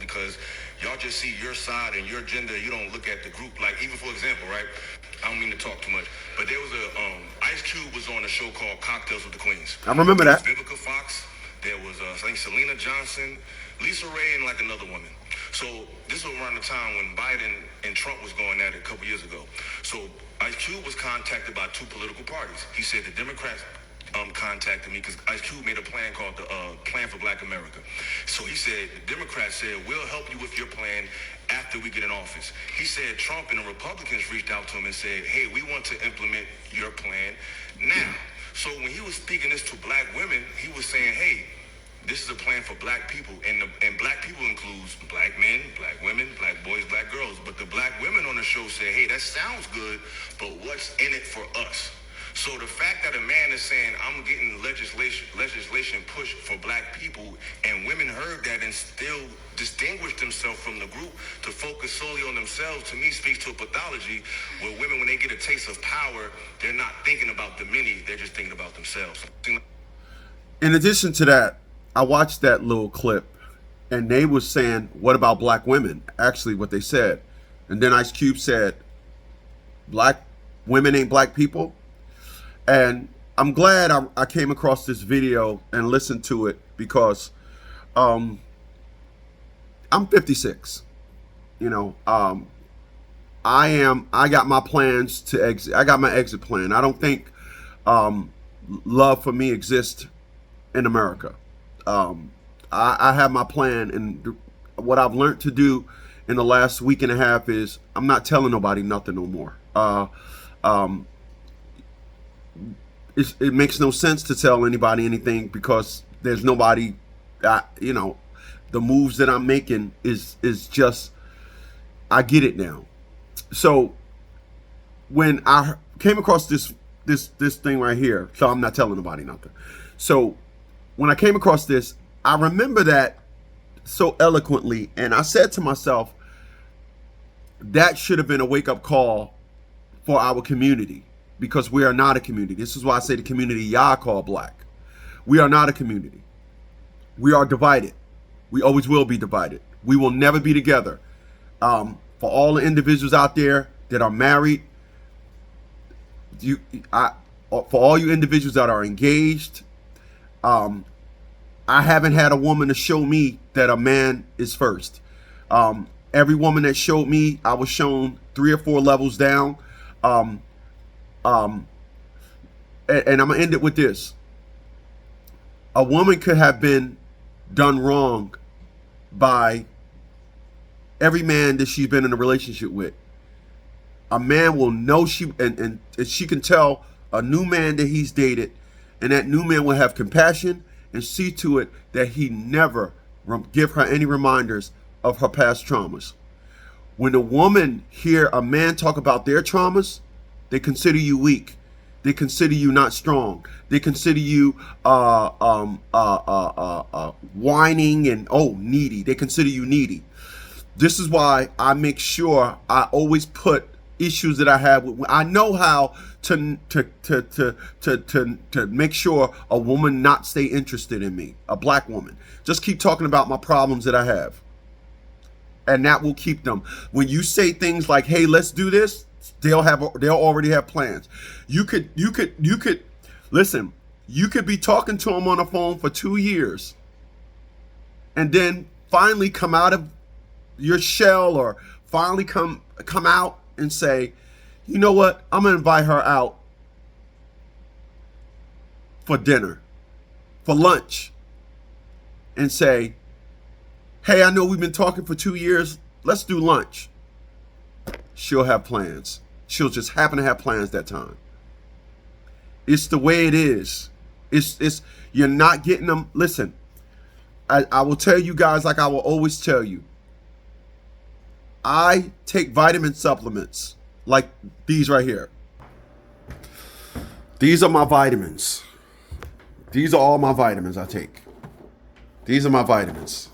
because y'all just see your side and your agenda. You don't look at the group. Like, even for example, right? I don't mean to talk too much, but there was a Ice Cube was on a show called Cocktails with the Queens. I remember that. Vivica Fox. There was I think Selena Johnson, Lisa Ray, and like another woman. So this was around the time when Biden and Trump was going at it a couple years ago. So Ice Cube was contacted by two political parties. He said the Democrats contacted me because Ice Cube made a plan called the Plan for Black America. So he said, the Democrats said, we'll help you with your plan after we get in office. He said Trump and the Republicans reached out to him and said, hey, we want to implement your plan now. So when he was speaking this to black women, he was saying, hey, this is a plan for black people, and black people includes black men, black women, black boys, black girls. But the black women on the show said, hey, that sounds good, but what's in it for us? So the fact that a man is saying, I'm getting legislation pushed for black people, and women heard that and still distinguished themselves from the group to focus solely on themselves, to me speaks to a pathology where women, when they get a taste of power, they're not thinking about the many, they're just thinking about themselves. In addition to that, I watched that little clip, and they was saying, what about black women? Actually, what they said. And then Ice Cube said, black women ain't black people. And I'm glad I came across this video and listened to it, because I'm 56. You know, I got my plans to exit. I got my exit plan. I don't think love for me exists in America. I have my plan, and what I've learned to do in the last week and a half is I'm not telling nobody nothing no more. It makes no sense to tell anybody anything, because there's nobody, you know, the moves that I'm making is just, I get it now. So when I came across this thing right here, so I'm not telling nobody nothing. So when I came across this, I remember that so eloquently, and I said to myself, that should have been a wake-up call for our community, because we are not a community. This is why I say the community y'all call black. We are not a community. We are divided. We always will be divided. We will never be together. For all the individuals out there that are married, for all you individuals that are engaged, I haven't had a woman to show me that a man is first. Every woman that showed me, I was shown 3 or 4 levels down. And I'm gonna end it with this. A woman could have been done wrong by every man that she's been in a relationship with. A man will know and she can tell a new man that he's dated, and that new man will have compassion and see to it that he never give her any reminders of her past traumas. When a woman hear a man talk about their traumas, they consider you weak. They consider you not strong. They consider you whining and needy. They consider you needy. This is why I make sure I always put issues that I have with. I know how to make sure a woman not stay interested in me. A black woman. Just keep talking about my problems that I have, and that will keep them. When you say things like, "Hey, let's do this," they'll already have plans. You could listen. You could be talking to them on the phone for 2 years, and then finally come out of your shell, or finally come out and say, you know what, I'm gonna invite her out for dinner, for lunch, and say, hey, I know we've been talking for 2 years, let's do lunch. She'll have plans. She'll just happen to have plans that time. It's the way it is. It's you're not getting them. Listen, I will tell you guys, like I will always tell you, I take vitamin supplements like these right here. These are my vitamins. These are all my vitamins I take. These are my vitamins.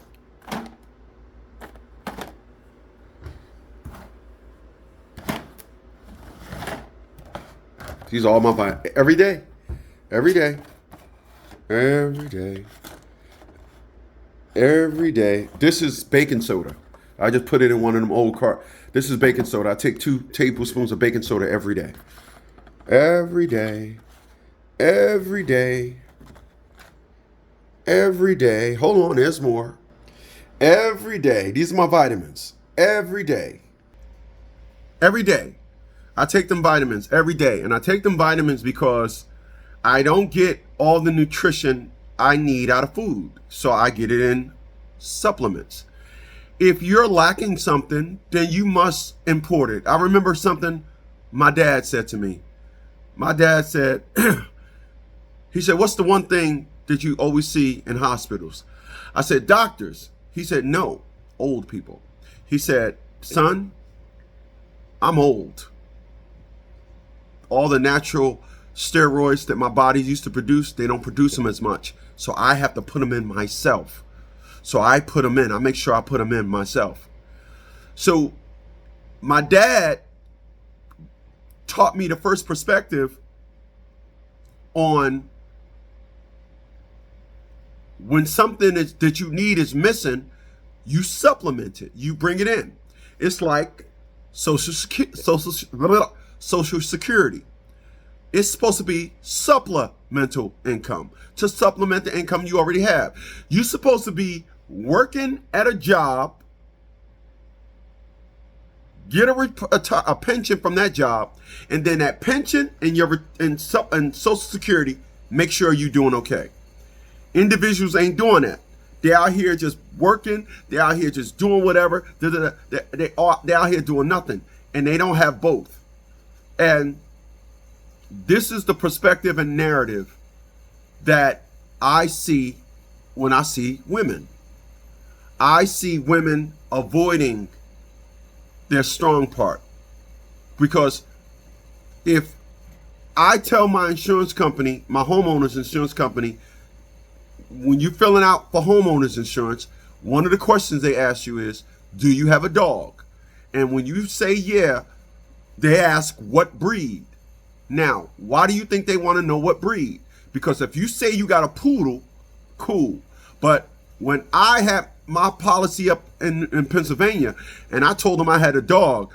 These are all my vitamins. Every day. Every day. Every day. Every day. This is baking soda. I just put it in one of them old cart. This is baking soda. I take 2 tablespoons of baking soda every day. Every day. Every day. Every day. Hold on, there's more. Every day. These are my vitamins. Every day. Every day. I take them vitamins every day. And I take them vitamins because I don't get all the nutrition I need out of food. So I get it in supplements. If you're lacking something, then you must import it. I remember something my dad said to me. My dad said, he said, what's the one thing that you always see in hospitals? I said, doctors. He said, no, old people. He said, son, I'm old. All the natural steroids that my body used to produce, they don't produce them as much. So I have to put them in myself. So I put them in. I make sure I put them in myself. So my dad taught me the first perspective on when something that you need is missing, you supplement it. You bring it in. It's like Social Security. It's supposed to be supplemental income to supplement the income you already have. You're supposed to be working at a job, get a pension from that job, and then that pension and Social Security make sure you're doing okay. Individuals ain't doing that. They're out here just working. They're out here just doing whatever. They're out here doing nothing, and they don't have both. And this is the perspective and narrative that I see when I see women. I see women avoiding their strong part. Because if I tell my insurance company, my homeowner's insurance company, when you're filling out for homeowners insurance, one of the questions they ask you is, do you have a dog? And when you say yeah, they ask what breed. Now, why do you think they want to know what breed? Because if you say you got a poodle, cool. But when I had my policy up in Pennsylvania and I told them I had a dog,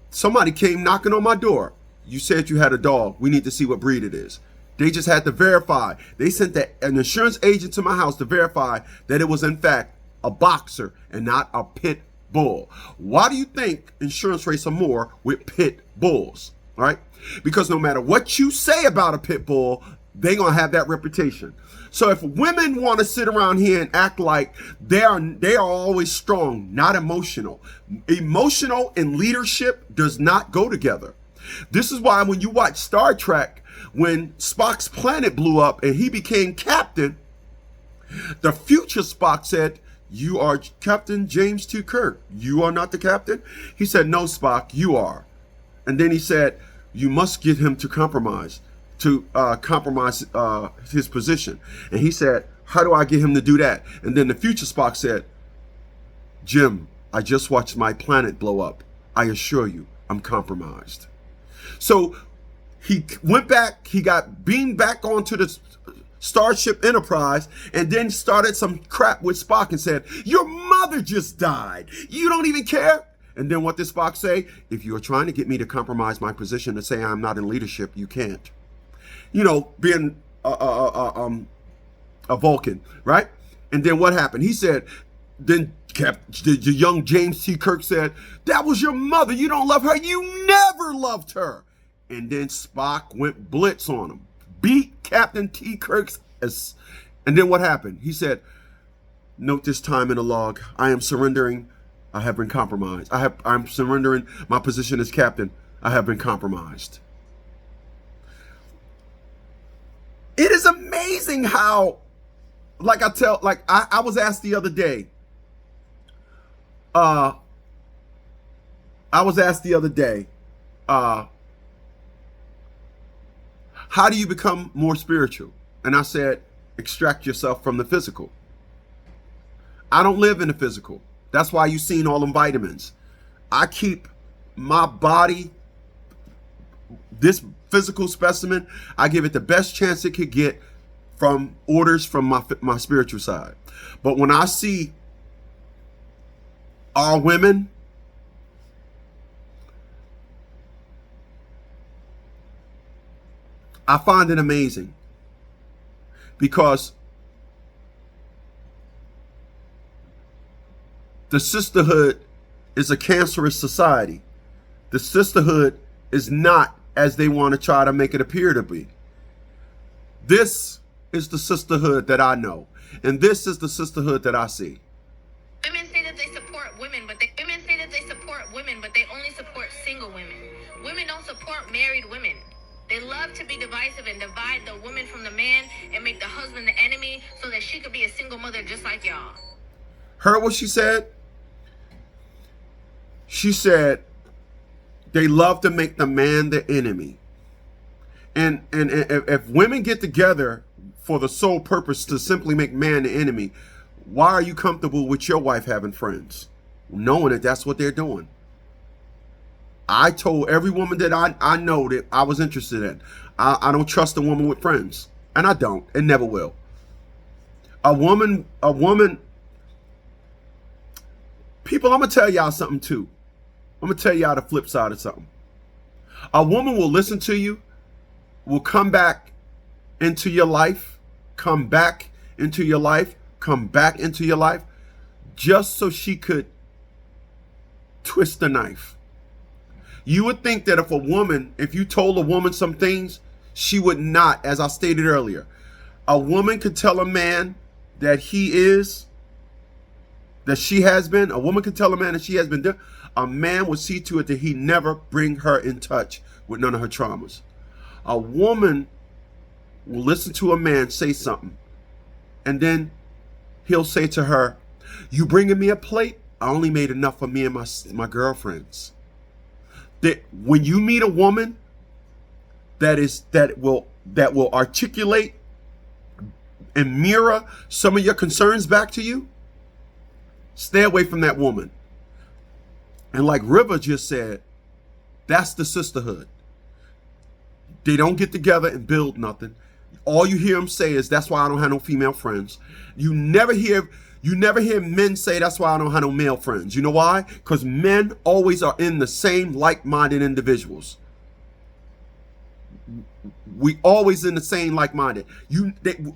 somebody came knocking on my door. You said you had a dog. We need to see what breed it is. They just had to verify. They sent an insurance agent to my house to verify that it was in fact a boxer and not a pit bull. Why do you think insurance rates are more with pit bulls? All right? Because no matter what you say about a pit bull, they're going to have that reputation. So if women want to sit around here and act like they are always strong, not emotional. Emotional and leadership does not go together. This is why when you watch Star Trek, when Spock's planet blew up and he became captain, the future Spock said, you are Captain James T. Kirk. You are not the captain? He said, no, Spock, you are. And then he said, you must get him to compromise his position. And he said, how do I get him to do that? And then the future Spock said, Jim, I just watched my planet blow up. I assure you, I'm compromised. So he went back, he got beamed back onto the Starship Enterprise, and then started some crap with Spock and said, your mother just died. You don't even care? And then what did Spock say? If you're trying to get me to compromise my position and say I'm not in leadership, you can't. You know, being a Vulcan, right? And then what happened? He said, then the young James T. Kirk said, that was your mother. You don't love her. You never loved her. And then Spock went blitz on him, beat Captain T. Kirk's. And then what happened? He said, note this time in the log. I am surrendering. I have been compromised. I'm surrendering my position as captain. I have been compromised. It is amazing how, I was asked the other day, how do you become more spiritual? And I said, extract yourself from the physical. I don't live in the physical. That's why you've seen all them vitamins. I keep my body, this physical specimen, I give it the best chance it could get from orders from my spiritual side. But when I see our women, I find it amazing, because the sisterhood is a cancerous society. The sisterhood is not as they want to try to make it appear to be. This is the sisterhood that I know, and this is the sisterhood that I see. Women say that they support women, but they only support single women. Women don't support married women. They love to be divisive and divide the woman from the man and make the husband the enemy so that she could be a single mother just like y'all. Heard what she said? She said they love to make the man the enemy. And if women get together for the sole purpose to simply make man the enemy, why are you comfortable with your wife having friends, knowing that that's what they're doing? I told every woman that I know that I was interested in, I don't trust a woman with friends. And I don't, and never will. A woman, people, I'm going to tell y'all something too. I'm going to tell y'all the flip side of something. A woman will listen to you, will come back into your life, come back into your life, just so she could twist the knife. You would think that if you told a woman some things, she would not, as I stated earlier. A woman could tell a man that she has been, a woman could tell a man that she has been, a man would see to it that he never bring her in touch with none of her traumas. A woman will listen to a man say something, and then he'll say to her, "You bringing me a plate? I only made enough for me and my girlfriends." That when you meet a woman that will articulate and mirror some of your concerns back to you, stay away from that woman. And like River just said, that's the sisterhood. They don't get together and build nothing. All you hear them say is, "That's why I don't have no female friends." You never hear men say, "That's why I don't have no male friends." You know why? Because men always are in the same like-minded individuals. We always in the same like-minded.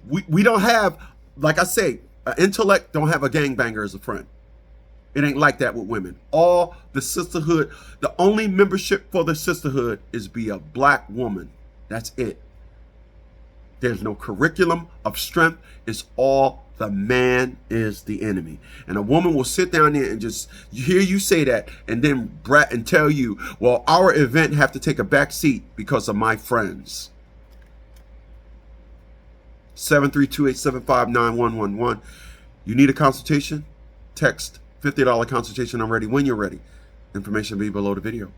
We don't have, like I say, an intellect don't have a gangbanger as a friend. It ain't like that with women. All the sisterhood, the only membership for the sisterhood is be a black woman. That's it. There's no curriculum of strength. It's all the man is the enemy. And a woman will sit down there and just hear you say that and then brat and tell you, "Well, our event have to take a back seat because of my friends." 732-875-9111. You need a consultation? Text $50 consultation. I'm ready when you're ready. Information will be below the video.